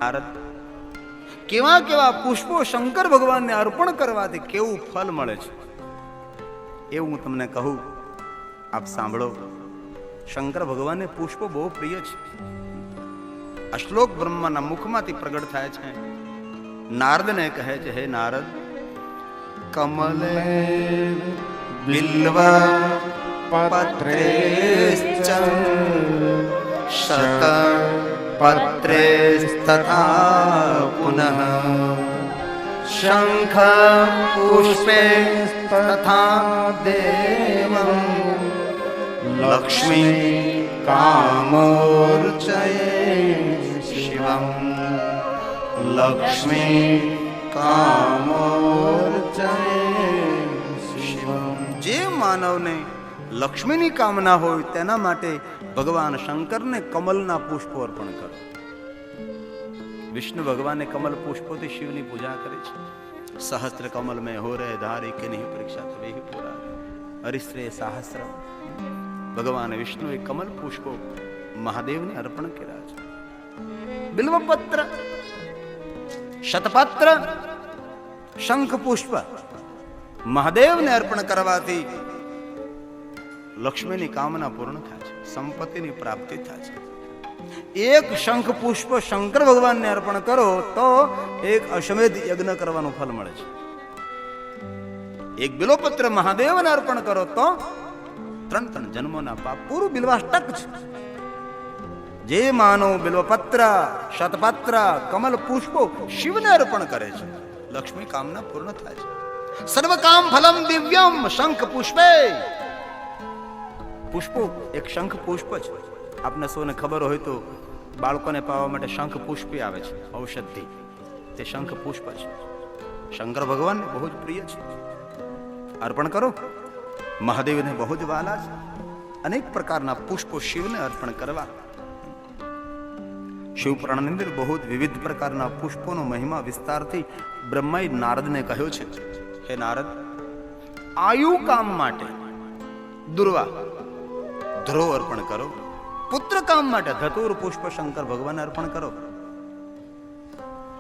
નારદ કેવા કેવા પુષ્પો શંકર ભગવાનને અર્પણ કરવાથી કેવું ફળ મળે છે એવું હું તમને કહું, આપ સાંભળો. શંકર ભગવાનને પુષ્પો બહુ પ્રિય છે. આ શ્લોક બ્રહ્માના મુખમાંથી પ્રગટ થાય છે. નારદને કહે છે, હે નારદ, કમલે બિલ્વ પત્રેશ્ચ શત પત્રેસ્તથા પુનઃ શંખ પુષ્પે તથા દેવં લક્ષ્મી કામોર્ચયે શિવં લક્ષ્મી કામોર્ચયે શિવં. જે માનવને લક્ષ્મીની કામના હોય તેના માટે ભગવાન શંકરને કમલના પુષ્પો અર્પણ કરો. વિષ્ણુ ભગવાને કમલ પુષ્પોથી શિવની પૂજા કરી છે. સહસ્ત્ર કમલ મેં હો રહે ધારી કે નહીં પરીક્ષા તવે પૂરા હરિશ્રે સહસ્ર. ભગવાન વિષ્ણુએ કમલ પુષ્પો મહાદેવને અર્પણ કર્યા છે. બિલ્વપત્ર, શતપત્ર, શંખ પુષ્પ મહાદેવને અર્પણ કરવાથી લક્ષ્મીની કામના પૂર્ણ થાય છે, સંપત્તિની પ્રાપ્તિ થાય છે. એક શંખ પુષ્પ શંકર ભગવાનને અર્પણ કરો તો એક અશ્વમેધ યજ્ઞ કરવાનું ફળ મળે છે. એક બિલ્વપત્ર મહાદેવને અર્પણ કરો તો 3 જન્મોના પાપ પૂરું બિલ્વાષ્ટક છે. જે માનવ બિલ્વપત્ર, શતપત્ર, કમલ પુષ્પો શિવને અર્પણ કરે છે, લક્ષ્મી કામના પૂર્ણ થાય છે. સર્વ કામ ફલમ દિવ્યમ શંખ પુષ્પે. પુષ્પો એક શંખ પુષ્પ છે. આપને સૌને ખબર હોય તો બાળકોને પાવા માટે શંખ પુષ્પી આવે છે, ઔષધિ. તે શંખ પુષ્પ છે. શંકર ભગવાનને બહુ જ પ્રિય છે. અર્પણ કરો. મહાદેવને બહુ જ વાલા છે. અનેક પ્રકારના પુષ્પો શિવને અર્પણ કરવા. શિવ પુરાણની અંદર બહુ જ વિવિધ પ્રકારના પુષ્પોનો મહિમા વિસ્તારથી બ્રહ્માએ નારદને કહ્યો છે. હે નારદ, આયુ કામ માટે દુર્વા, ધ્રુવ અર્પણ કરો. પુત્ર કામ માટે ધતુર પુષ્પ શંકર ભગવાન અર્પણ કરો.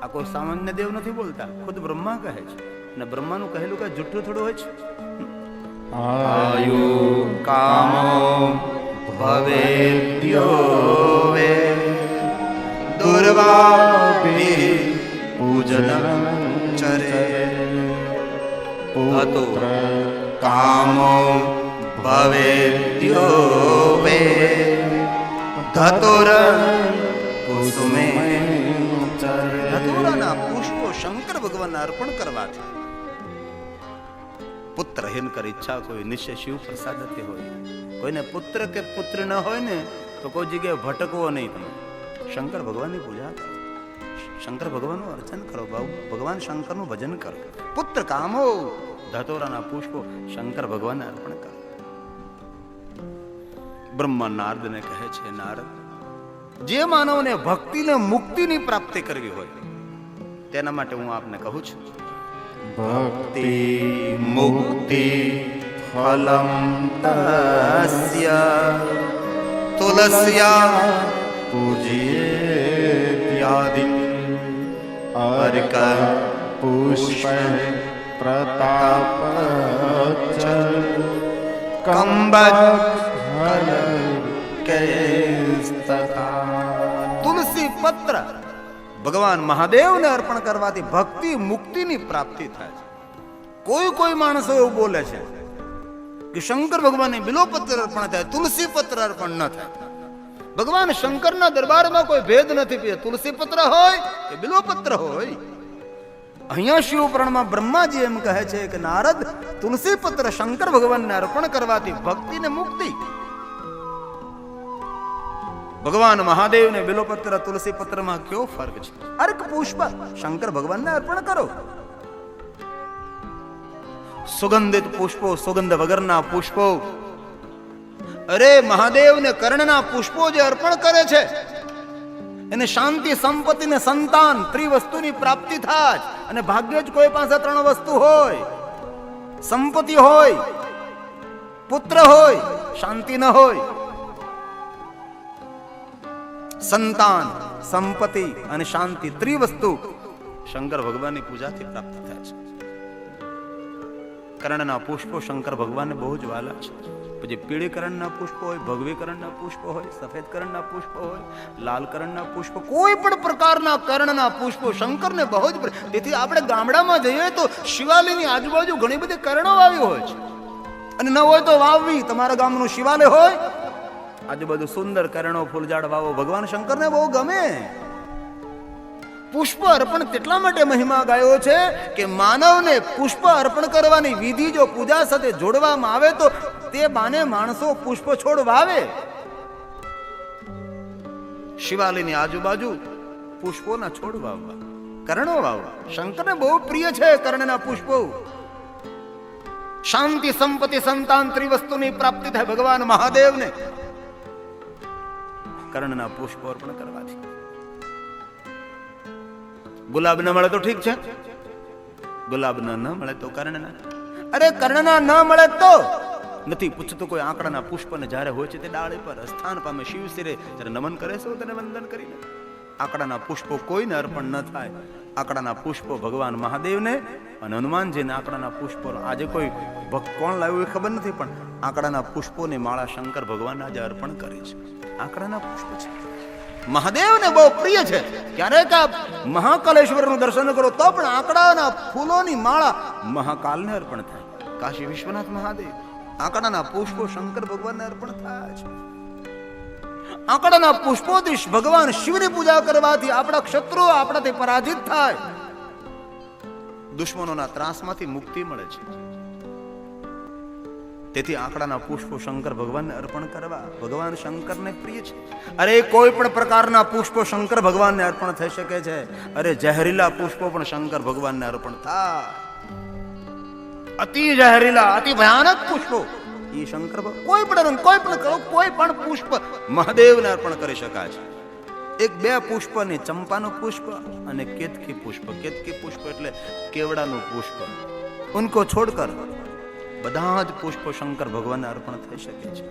આ કોઈ સામાન્ય દેવ નથી બોલતા, ખુદ બ્રહ્મા કહે છે. અને બ્રહ્માનું કહેલું કઈ જુઠ્ઠું થોડું હોય છે. આયુ કામો ભવેદ્યો વે દુર્વાપી પૂજન ચરે પુત્ર કામો ભવેદ્યો વે ધતુર કુસુમે. ધતુરાના પુષ્પો શંકર ભગવાનને અર્પણ કરવાથી પુત્ર હિનકર ઈચ્છા કોઈ નિશ્ચય શિવ પ્રસાદથી હોય. કોઈને પુત્ર કે પુત્ર ન હોય ને તો કોઈ જગ્યાએ ભટકવો નહીં. તમે શંકર ભગવાનની પૂજા કરો, શંકર ભગવાનનું અર્ચન કરો, ભગવાન શંકરનું ભજન કરો. પુત્ર કામો ધતુરાના પુષ્પો શંકર ભગવાનને અર્પણ કરો. બ્રહ્મા નારદને કહે છે, નારદ, જે માનવને ભક્તિને મુક્તિની પ્રાપ્તિ કરવી હોય તેના માટે હું આપને કહું છું, ભક્તિ મુક્તિ ફલમ તસ્ય તુલસ્યા પૂજ્યેત્યાદિ અર્ક પુષ્પ પ્રતાપ કંબક તુલસી પત્ર ભગવાન મહાદેવને અર્પણ કરવાથી ભક્તિ મુક્તિની પ્રાપ્તિ થાય છે. કોઈ માણસો એવું બોલે છે કે શંકર ભગવાનને બિલ્વપત્ર અર્પણ થાય, તુલસી પત્ર અર્પણ ન થાય. ભગવાન શંકરના દરબારમાં કોઈ ભેદ નથી, તુલસી પત્ર હોય કે બિલ્વપત્ર હોય. અહીંયા શિવ પુરાણમાં બ્રહ્માજી એમ કહે છે કે નારદ, તુલસી પત્ર શંકર ભગવાનને અર્પણ કરવાથી ભક્તિ ને મુક્તિ. ભગવાન મહાદેવને બિલ્વપત્ર તુલસી પત્રમાં કયો ફરક છે? અર્ક પુષ્પ શંકર ભગવાનને અર્પણ કરો. સુગંધિત પુષ્પો, સુગંધ વગરના પુષ્પો. અરે મહાદેવને કર્ણના પુષ્પો જે અર્પણ કરે છે એને શાંતિ, સંપત્તિ ને સંતાન, ત્રિવસ્તુની પ્રાપ્તિ થાય. અને ભાગ્ય જ કોઈ પાસે 3 વસ્તુ હોય, સંપત્તિ હોય, પુત્ર હોય, શાંતિ ન હોય, સંતાન સંપત્તિ અને શાંતિ ત્રિવસ્તુ શંકર ભગવાનની પૂજાથી પ્રાપ્ત થાય છે. કર્ણના પુષ્પો શંકર ભગવાનને બહુ જ વાલા છે. પછી પીળી કરણના પુષ્પો હોય, ભગવી કરણના પુષ્પો હોય, સફેદ કરણના પુષ્પો હોય, લાલ કરણના પુષ્પો, કોઈ પણ પ્રકારના કર્ણના પુષ્પો શંકરને બહુ જ. તેથી આપણે ગામડામાં જઈએ તો શિવાલયની આજુબાજુ ઘણી બધી કરણો વાવી હોય છે, અને ન હોય તો વાવવી. તમારા ગામનું શિવાલય હોય, આજુબાજુ સુંદર કરણો ફૂલઝાડ વાવો. ભગવાન શંકરને બહુ ગમે. પુષ્પ અર્પણ તેટલા માટે મહિમા ગાયો છે કે માનવને પુષ્પ અર્પણ કરવાની વિધિ જો પૂજા સાથે જોડવામાં આવે તો તે બાને માણસો પુષ્પ છોડ વાવે. શિવાલયની આજુબાજુ પુષ્પોના છોડ વાવવા, કરણો વાવવા શંકરને બહુ પ્રિય છે. કર્ણના પુષ્પો. શાંતિ, સંપત્તિ, સંતાન ત્રિવસ્તુની પ્રાપ્તિ થાય ભગવાન મહાદેવને કર્ણના પુષ્પો અર્પણ કરવાથી. ગુલાબ ન મળે તો ઠીક છે, ગુલાબ ન મળે તો કર્ણના. અરે કર્ણના ન મળે તો નથી પૂછતો. કોઈ આંકડાના પુષ્પને જ્યારે હોય છે તે ડાળી પર સ્થાન પામે શિવ શિરે જ્યારે નમન કરે છે તેને વંદન કરીને. આંકડાના પુષ્પો કોઈને અર્પણ ન થાય. આંકડાના પુષ્પો ભગવાન મહાદેવને અને હનુમાનજીને આંકડાના પુષ્પો. આજે કોઈ ભક્ત કોણ લાવ્યું એ ખબર નથી, પણ આંકડાના પુષ્પોની માળા શંકર ભગવાન આજે અર્પણ કરે છે. આંકડાના પુષ્પ છે, મહાદેવને બહુ પ્રિય છે. ક્યારેક આપ મહાકાલેશ્વરનું દર્શન કરો તો પણ આંકડાના ફૂલોની માળા મહાકાલને અર્પણ થાય. કાશી વિશ્વનાથ મહાદેવ આંકડાના પુષ્પો શંકર ભગવાનને અર્પણ થાય છે. આંકડાના પુષ્પોથી ભગવાન શિવની પૂજા કરવાથી આપણા ક્ષત્રુઓ આપણાથી પરાજિત થાય, દુશ્મનોના ત્રાસમાંથી મુક્તિ મળે છે. તેથી આંકડાના પુષ્પો શંકર ભગવાનને અર્પણ કરવા ભગવાન શંકરને પ્રિય છે. અરે કોઈ પણ પ્રકારના પુષ્પો શંકર ભગવાનને અર્પણ થઈ શકે છે. અરે ઝેરીલા પુષ્પો પણ શંકર ભગવાનને અર્પણ થાય. અતિ ઝેરીલા, અતિ ભયાનક પુષ્પો એ શંકર કોઈ પણ કોઈ પણ પુષ્પ મહાદેવને અર્પણ કરી શકાય છે. એક બે પુષ્પ ને ચંપાનું પુષ્પ અને કેતકી પુષ્પ. કેતકી પુષ્પ એટલે કેવડાનું પુષ્પ. ઉनको છોડકર બધા જ પુષ્પો શંકર ભગવાનને અર્પણ થઈ શકે છે.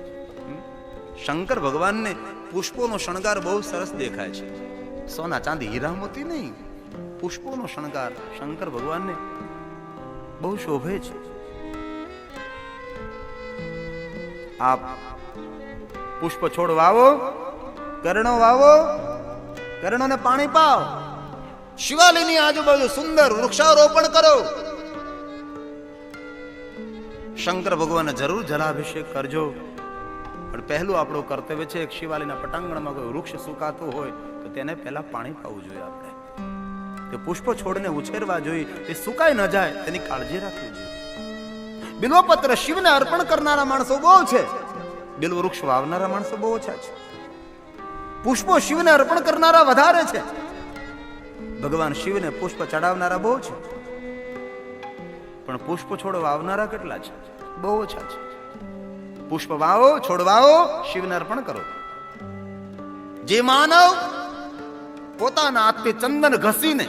શંકર ભગવાનને પુષ્પોનો શણગાર બહુ સરસ દેખાય છે. સોના ચાંદી હીરા મોતી નહીં, પુષ્પોનો શણગાર શંકર ભગવાનને બહુ શોભે છે. આપ પુષ્પ છોડ વાવો, કરણો વાવો, કરણોને પાણી પાઓ, શિવાલયની આજુબાજુ સુંદર વૃક્ષારોપણ કરો. શંકર ભગવાનને જરૂર જલાભિષેક કરજો. પણ પહેલું આપણું કર્તવ્ય છે, એક શિવાલયના પટાંગણમાં કોઈ વૃક્ષ સુકાતું હોય તો તેને પહેલા પાણી પાવું જોઈએ. આપણે તે પુષ્પ છોડને ઉછેરવા જોઈએ, તે સુકાઈ ન જાય તેની કાળજી રાખવી જોઈએ. બિલ્વપત્ર શિવને અર્પણ કરનારા માણસો બહુ છે, બિલ્વ વૃક્ષ વાવનારા માણસો બહુ ઓછા છે. પુષ્પો શિવને અર્પણ કરનારા વધારે છે, ભગવાન શિવને પુષ્પ ચડાવનારા બહુ છે, પણ પુષ્પ છોડ વાવનારા કેટલા છે? બહુ ઓછા છે. પુષ્પ વાવો, છોડ વાવો, શિવને અર્પણ કરો. જે માનવ પોતાના હાથથી ચંદન ઘસીને,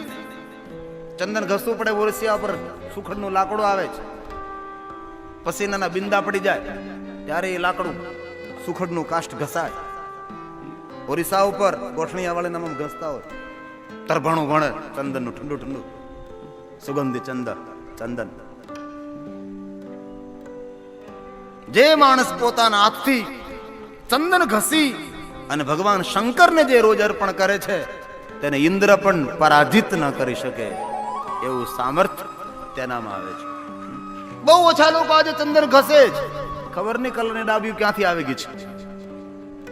ચંદન ઘસવું પડે, ઓરસિયા પર સુખડનું લાકડું આવે છે, પસીનાના બિંદા પડી જાય ત્યારે એ લાકડું સુખડનું કાષ્ઠ ઘસાય. ઓરિસ્સા ઉપર ગોઠણિયા વાળાના ઘસતા હોય, તરભાણું ભણે ચંદનનું, ઠંડુ ઠંડુ સુગંધી ચંદન. જે માણસ પોતાના હાથથી ચંદન ઘસી અને ભગવાન શંકરને જે રોજ અર્પણ કરે છે તેને ઇન્દ્ર પણ પરાજિત ન કરી શકે એવું સામર્થ્ય તેનામાં આવે છે. બહુ ઓછા લોકો આજે ચંદન ઘસે છે. ખબર નહીં કલરની ડાબી ક્યાંથી આવી ગઈ છે.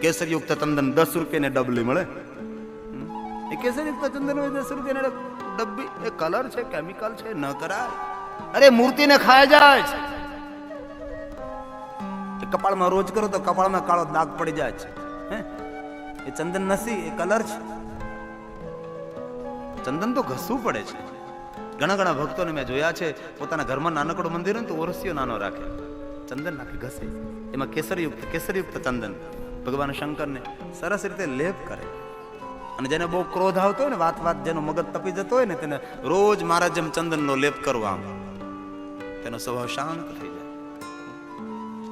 કેસરયુક્ત ચંદન 10 રૂપિયાની ડબલી મળે. એ કેસરયુક્ત ચંદન 10 રૂપિયાની ડબ્બી, એ કલર છે, કેમિકલ છે, ન કરાય. અરે મૂર્તિને ખાય જાય છે. કપાળમાં રોજ કરો તો કપાળમાં કાળો દાગ પડી જાય છે. એ ચંદન નથી, એ કલર છે. ચંદન તો ઘસવું પડે છે. ઘણા ભક્તોને મેં જોયા છે, પોતાના ઘરમાં નાનકડું મંદિર હોય તો ઓરસિયો નાનો રાખે, ચંદન નાખે, ઘસે. એમાં કેસરયુક્ત ચંદન ભગવાન શંકરને સરસ રીતે લેપ કરે. અને જેને બહુ ક્રોધ આવતો હોય ને, વાત જેનો મગજ તપી જતો હોય ને, તેને રોજ મારા જેમ ચંદનનો લેપ કરવા, તેનો સ્વભાવ શાંત થઈ જાય.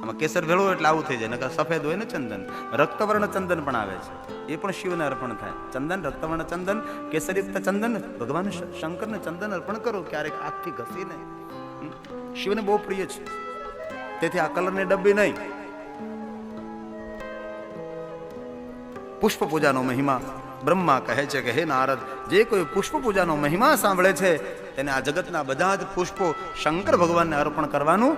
આમાં કેસર ભેળવો એટલે આવું થઈ જાય, નકર સફેદ હોય ને ચંદન, રક્તવર્ણ ચંદન પણ આવે છે, એ પણ શિવને અર્પણ થાય. ચંદન, રક્તવર્ણ ચંદન, કેસરયુક્ત ચંદન, ભગવાન શંકરને ચંદન અર્પણ કરો, ક્યારેક હાથથી ઘસીને. શિવને બહુ પ્રિય છે, તેથી આ કલરની ડબ્બી નહીં. પુષ્પ પૂજાનો મહિમા બ્રહ્મા કહે છે કે હે નારદ, જે કોઈ પુષ્પ પૂજાનો મહિમા સાંભળે છે તેને આ જગતના બધા જ પુષ્પો શંકર ભગવાનને અર્પણ કરવાનું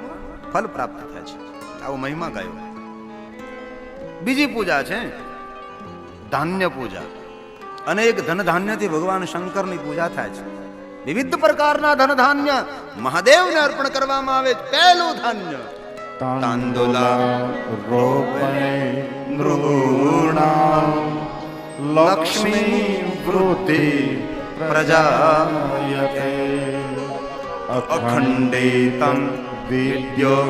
ફલ પ્રાપ્ત થાય છે. આવો મહિમા ગાયો. બીજી પૂજા છે ધાન્ય પૂજા. અનેક ધન ધાન્યથી ભગવાન શંકરની પૂજા થાય છે. વિવિધ પ્રકારના ધન ધાન્ય મહાદેવને અર્પણ કરવામાં આવે છે. પહેલું ધાન્ય તાંદુલા રોપણે નૃણામ લક્ષ્મી વૃદ્ધિ પ્રજાયતે અખંડિતં વિદ્યો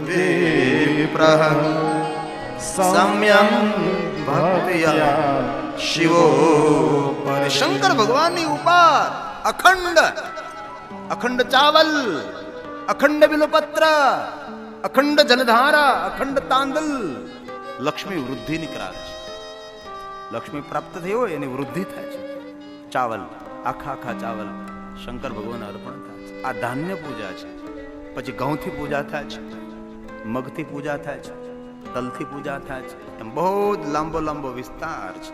વિપ્રહ સમ્યમ ભક્ત્યા શિવો. શંકર ભગવાનની ઉપર અખંડ ચાવલ, અખંડ બિલ્વપત્ર, અખંડ જલધારા, અખંડ તાંદલ, લક્ષ્મી વૃદ્ધિ નીકળાવે છે. લક્ષ્મી પ્રાપ્ત થઈ હોય એની વૃદ્ધિ થાય છે. ચાવલ, આખા ચાવલ શંકર ભગવાન અર્પણ થાય છે. આ ધાન્ય પૂજા છે. પછી ઘઉંથી પૂજા થાય છે, મગથી પૂજા થાય છે, તલથી પૂજા થાય છે. એમ બહુ જ લાંબો વિસ્તાર છે.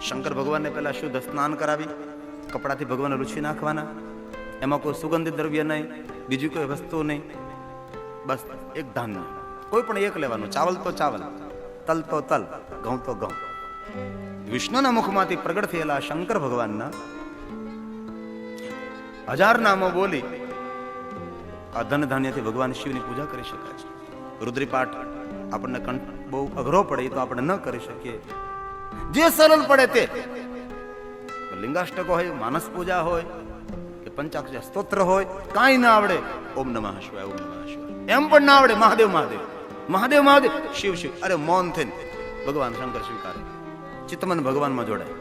શંકર ભગવાનને પહેલા શુદ્ધ સ્નાન કરાવી, કપડાથી ભગવાનને લૂછી નાખવાના. એમાં કોઈ સુગંધિત દ્રવ્ય નહીં, બીજી કોઈ વસ્તુ નહીં, બસ એક ધાન્ય કોઈ પણ એક લેવાનું. ચાવલ તો ચાવલ, તલ તો તલ, ઘઉં તો ઘઉં. વિષ્ણુના મુખમાંથી પ્રગટ થયેલા શંકર ભગવાનના 1000 નામો બોલી આ ધન ધાન્યથી ભગવાન શિવની પૂજા કરી શકાય છે. રુદ્રીપાઠ આપણને બહુ અઘરો પડે એ તો આપણે ન કરી શકીએ. જે સરળ પડે તે, લિંગાષ્ટકો હોય, માનસ પૂજા હોય કે પંચાક્ષર સ્તોત્ર હોય, કાંઈ ના આવડે ઓમ નમઃ શિવાય, ઓમ નમઃ શિવાય એમ પણ ના આવડે મહાદેવ મહાદેવ મહાદેવ મહાદેવ શિવ શિવ, અરે મૌન થઈને ભગવાન શંકર સ્વીકારે, ચિત્તમન ભગવાનમાં જોડાય.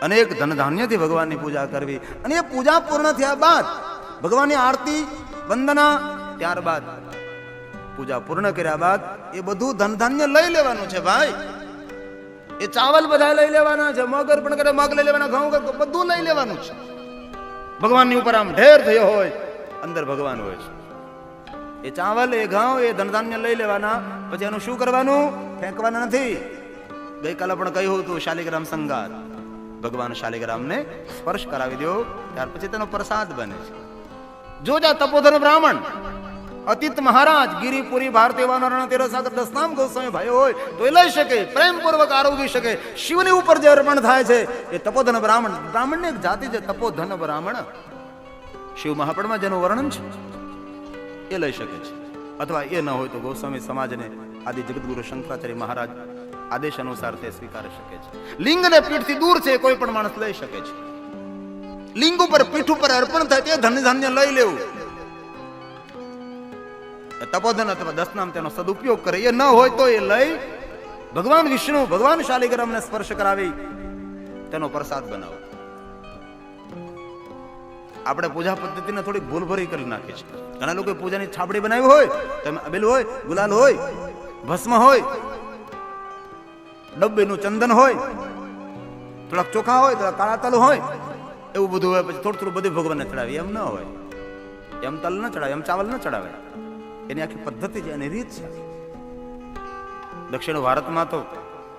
અનેક ધન ધાન્યથી ભગવાનની પૂજા કરવી. અને એ પૂજા પૂર્ણ થયા બાદ ભગવાનની આરતી વંદના, ત્યારબાદ પૂજા પૂર્ણ કર્યા બાદ એ બધું ધન ધાન્ય લઈ લેવાનું છે ભાઈ. એ ચાવલ બધા લઈ લેવાના છે, મગ અર્પણ કરે મગ લઈ લેવાના, ઘઉં બધું લઈ લેવાનું છે. ભગવાનની ઉપર આમ ઢેર થયો હોય, અંદર ભગવાન હોય છે. એ ચાવલ, એ ઘઉં, એ ધન ધાન્ય લઈ લેવાના. પછી એનું શું કરવાનું? ફેંકવાના નથી. ગઈકાલે પણ કહ્યું હતું શાલિગ્રામ સંગાર, ભગવાન શાલિગ્રામને સ્પર્શ કરાવી દો, ત્યાર પછી તેનો પ્રસાદ બને છે. જોજા તપોધન બ્રાહ્મણ અતિત મહારાજ ગિરિપુરી ભારતીય વાનરણ તેરસાગર દસનામ ગોસ્વામી ભાઈ હોય તો એ લઈ શકે, પ્રેમપૂર્વક આરોગી શકે. શિવની ઉપર જે અર્પણ થાય છે એ તપોધન બ્રાહ્મણ, બ્રાહ્મણની એક જાતિ છે તપોધન બ્રાહ્મણ, શિવ મહાપડમાં જેનું વર્ણન છે એ લઈ શકે છે. અથવા એ ન હોય તો ગોસ્વામી સમાજને આદિ જગતગુરુ શંકરાચાર્ય મહારાજ આદેશ અનુસાર તે સ્વીકારી શકે છે. લિંગને પીઠથી દૂર છે કોઈ પણ માણસ લઈ શકે છે. લિંગ ઉપર પીઠ ઉપર અર્પણ થાય તે ધન ધાન્ય લઈ લેવું. તપોધન અથવા દસનામ તેનો સદુપયોગ કરે. એ ન હોય તો એ લઈ ભગવાન વિષ્ણુ, ભગવાન શાલિગ્રામને સ્પર્શ કરાવી તેનો પ્રસાદ બનાવો. આપણે પૂજા પદ્ધતિને થોડી ભૂલભરી કરી નાખી છે. ઘણા લોકો પૂજાની છાબડી બનાવી હોય, તમે અબેલ હોય, ગુલાલ હોય, ભસ્મ હોય, ડબ્બીનું ચંદન હોય, થોડાક ચોખા હોય, થોડા કાળા તલ હોય, એવું બધું હોય. પછી થોડું બધું ભગવાનને ચડાવી. એમ ન હોય. એમ તલ ન ચડાવે, એમ ચાવલ ન ચડાવે. એની આખી પદ્ધતિ છે, એની રીત છે. દક્ષિણ ભારતમાં તો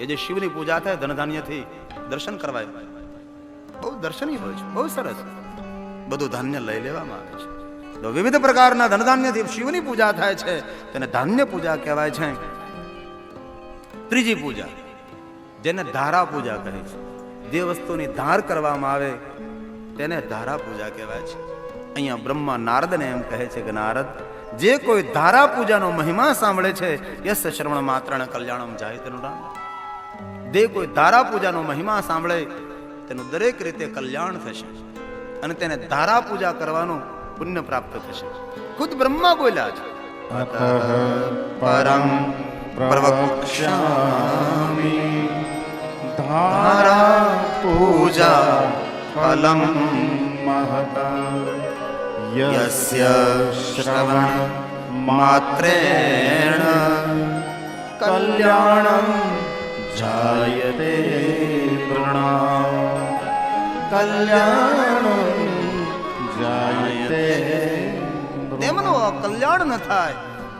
એ જે શિવની પૂજા થાય ધનધાન્યથી દર્શન કરવાય, બહુ દર્શનીય હોય છે, બહુ સરસ. બધું ધાન્ય લઈ લેવામાં આવે છે. તો વિવિધ પ્રકારના ધનધાન્યથી શિવની પૂજા થાય છે, તેને ધાન્ય પૂજા કહેવાય છે. ત્રીજી પૂજા જેને ધારા પૂજા કહે છે, જે વસ્તુની ધાર કરવામાં આવે તેને ધારા પૂજા કહેવાય છે. અહીંયા બ્રહ્મા નારદને એમ કહે છે કે નારદ, જે કોઈ ધારા પૂજાનો મહિમા સાંભળે છે યસ શ્રવણ માત્રણ કલ્યાણમ જાય તેનું નામ. જે કોઈ ધારા પૂજાનો મહિમા સાંભળે તેનું દરેક રીતે કલ્યાણ થશે અને તેને ધારા પૂજા કરવાનું પુણ્ય પ્રાપ્ત થશે. ખુદ બ્રહ્મા બોલ્યા છે, પરમ પ્રવક્ષ્યામિ ધારા પૂજા ફલમ મહત યસ્ય શ્રવણ માત્રેણ કલ્યાણમ જાયતે નૃણામ કલ્યાણમ જાયતે. તેમનો કલ્યાણ ન થાય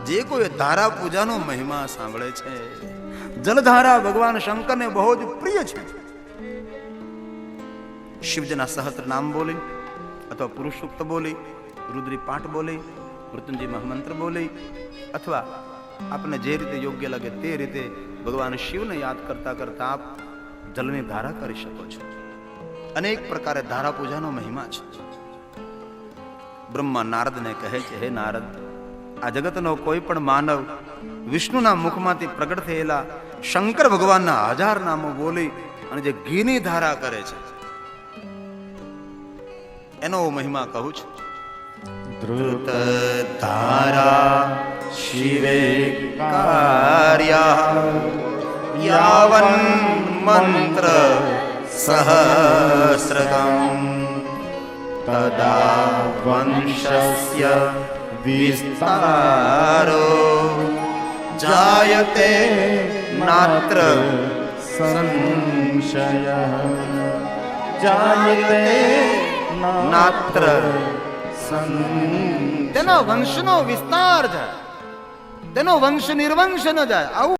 જે કોઈ ધારા પૂજાનો મહિમા સાંભળે છે. જલધારા ભગવાન શંકરને બહુ જ પ્રિય છે. શિવજીના સહસ્ત્ર નામ બોલી અથવા પુરુષોક્ત બોલી, રુદ્રી પાઠ બોલી, મૃત્યુંજય મહામંત્ર બોલી, અથવા આપને જે રીતે યોગ્ય લાગે તે રીતે ભગવાન શિવને યાદ કરતા કરતા આપ જલની ધારા કરી શકો છો. અનેક પ્રકારે ધારા પૂજાનો મહિમા છે. બ્રહ્મા નારદને કહે છે, હે નારદ, આ જગતનો કોઈ પણ માનવ વિષ્ણુના મુખમાંથી પ્રગટ થયેલા શંકર ભગવાનના 1000 નામો બોલી અને જે ઘીની ધારા કરે છે એનો મહિમા કહું છું. ધૃત ધારા શિવે કાર્યા યાવન મંત્ર સહસ્રકમ તદા વંશસ્ય વિસ્તારો જાયતે નાત્ર સંશયઃ જાયતે નાત્ર. તેનો વંશનો વિસ્તાર થાય, તેનો વંશ નિર્વંશ ન જાય. આવું